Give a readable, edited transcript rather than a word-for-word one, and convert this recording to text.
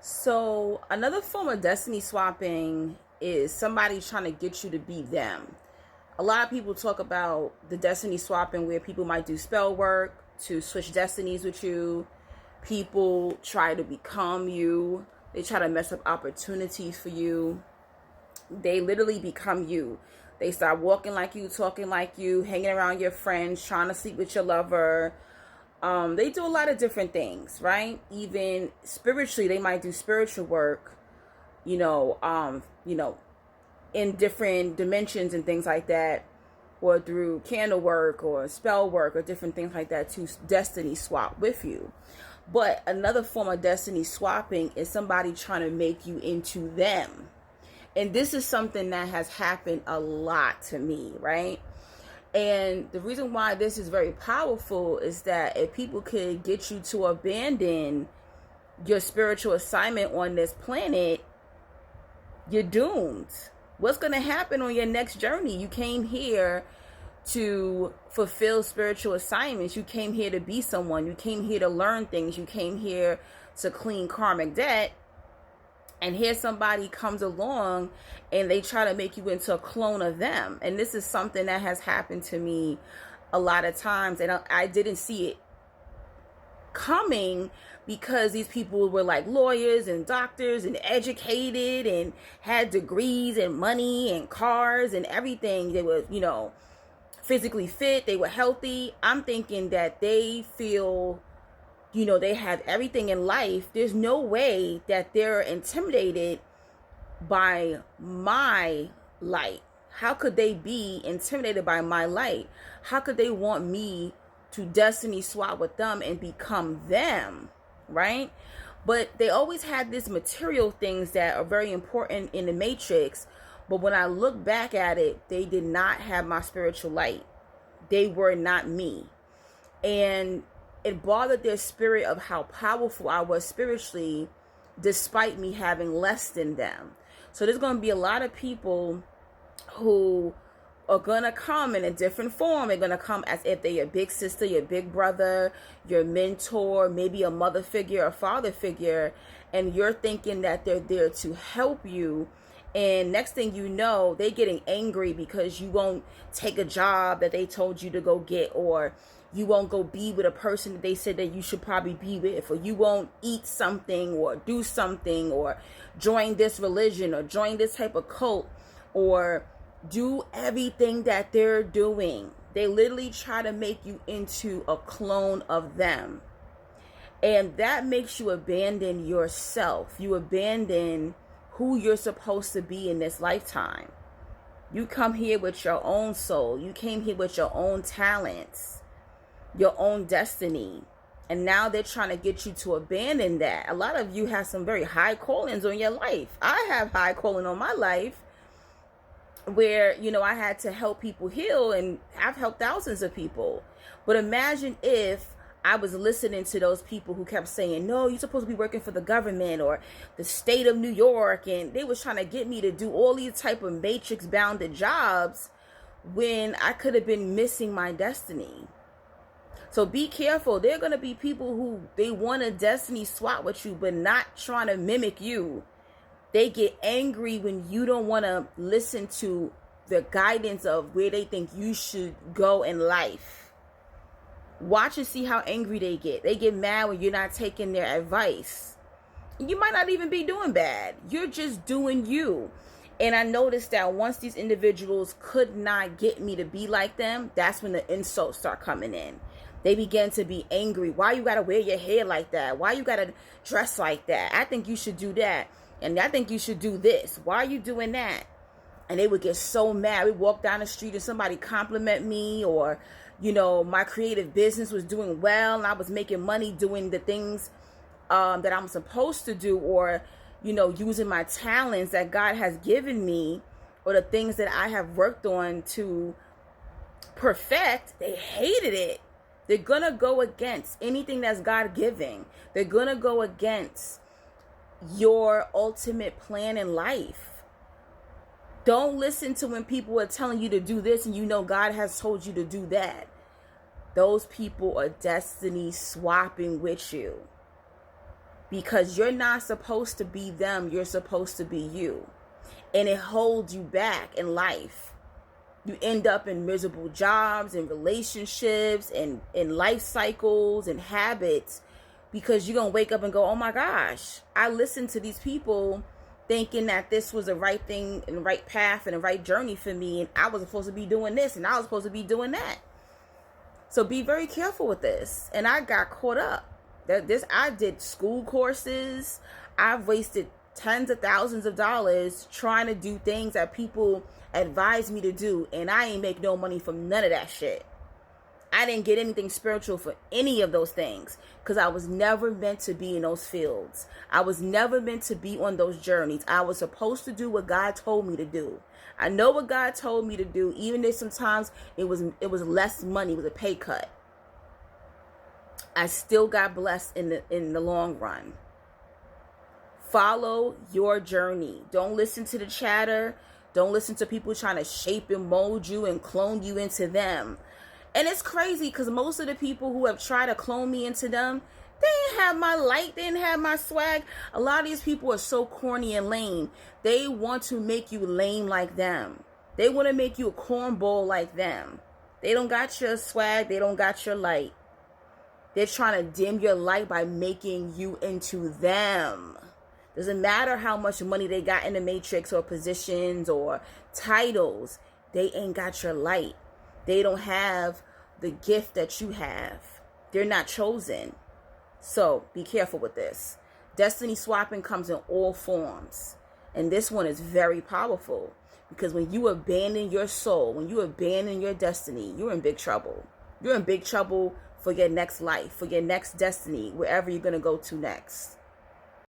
So another form of destiny swapping is somebody trying to get you to be them. A lot of people talk about the destiny swapping where people might do spell work to switch destinies with you. People try to become you. They try to mess up opportunities for you. They literally become you. They start walking like you, talking like you, hanging around your friends, trying to sleep with your lover. They do a lot of different things, right? Even spiritually, they might do spiritual work, you know, um, you know, in different dimensions and things like that, or through candle work or spell work or different things like that to destiny swap with you. But another form of destiny swapping is somebody trying to make you into them. And this is something that has happened a lot to me, right? And the reason why this is very powerful is that if people could get you to abandon your spiritual assignment on this planet, you're doomed. What's going to happen on your next journey? You came here to fulfill spiritual assignments. You came here to be someone. You came here to learn things. You came here to clean karmic debt. And here somebody comes along and they try to make you into a clone of them. And this is something that has happened to me a lot of times. And I didn't see it coming because these people were like lawyers and doctors and educated and had degrees and money and cars and everything. They were, physically fit. They were healthy. I'm thinking that they feel they have everything in life. There's no way that they're intimidated by my light. How could they be intimidated by my light? How could they want me to destiny swap with them and become them, right? But they always had these material things that are very important in the matrix. But when I look back at it, they did not have my spiritual light. They were not me. And it bothered their spirit of how powerful I was spiritually, despite me having less than them. So there's going to be a lot of people who are going to come in a different form. They're going to come as if they're your big sister, your big brother, your mentor, maybe a mother figure, a father figure. And you're thinking that they're there to help you. And next thing you know, they're getting angry because you won't take a job that they told you to go get, or you won't go be with a person that they said that you should probably be with, or you won't eat something or do something or join this religion or join this type of cult or do everything that they're doing. They literally try to make you into a clone of them. And that makes you abandon yourself. You abandon who you're supposed to be in this lifetime. You come here with your own soul. You came here with your own talents, your own destiny. And now they're trying to get you to abandon that. A lot of you have some very high callings on your life. I have high calling on my life where, I had to help people heal, and I've helped thousands of people. But imagine if I was listening to those people who kept saying, no, you're supposed to be working for the government or the state of New York. And they was trying to get me to do all these type of matrix bounded jobs when I could have been missing my destiny. So be careful. There are going to be people who they want to destiny swap with you, but not trying to mimic you. They get angry when you don't want to listen to the guidance of where they think you should go in life. Watch and see how angry they get. They get mad when you're not taking their advice. You might not even be doing bad. You're just doing you. And I noticed that once these individuals could not get me to be like them, that's when the insults start coming in. They began to be angry. Why you got to wear your hair like that? Why you got to dress like that? I think you should do that. And I think you should do this. Why are you doing that? And they would get so mad. We walk down the street and somebody compliment me, or, my creative business was doing well and I was making money doing the things that I'm supposed to do, or, using my talents that God has given me, or the things that I have worked on to perfect. They hated it. They're going to go against anything that's God-given. They're going to go against your ultimate plan in life. Don't listen to when people are telling you to do this and God has told you to do that. Those people are destiny swapping with you. because you're not supposed to be them. You're supposed to be you. And it holds you back in life. You end up in miserable jobs and relationships and in life cycles and habits because you're going to wake up and go, oh my gosh, I listened to these people thinking that this was the right thing and the right path and the right journey for me. And I was supposed to be doing this and I was supposed to be doing that. So be very careful with this. And I got caught up. I did school courses. I've wasted tens of thousands of dollars trying to do things that people advised me to do, and I ain't make no money from none of that shit. I didn't get anything spiritual for any of those things because I was never meant to be in those fields. I was never meant to be on those journeys. I was supposed to do what God told me to do. I know what God told me to do, even if sometimes it was less money, it was a pay cut. I still got blessed in the long run. Follow your journey. Don't listen to the chatter. Don't listen to people trying to shape and mold you and clone you into them. And it's crazy because most of the people who have tried to clone me into them, they didn't have my light. They didn't have my swag. A lot of these people are so corny and lame. They want to make you lame like them. They want to make you a cornball like them. They don't got your swag. They don't got your light. They're trying to dim your light by making you into them. Doesn't matter how much money they got in the matrix or positions or titles. They ain't got your light. They don't have the gift that you have. They're not chosen. So be careful with this. Destiny swapping comes in all forms. And this one is very powerful. Because when you abandon your soul, when you abandon your destiny, you're in big trouble. You're in big trouble for your next life, for your next destiny, wherever you're going to go to next.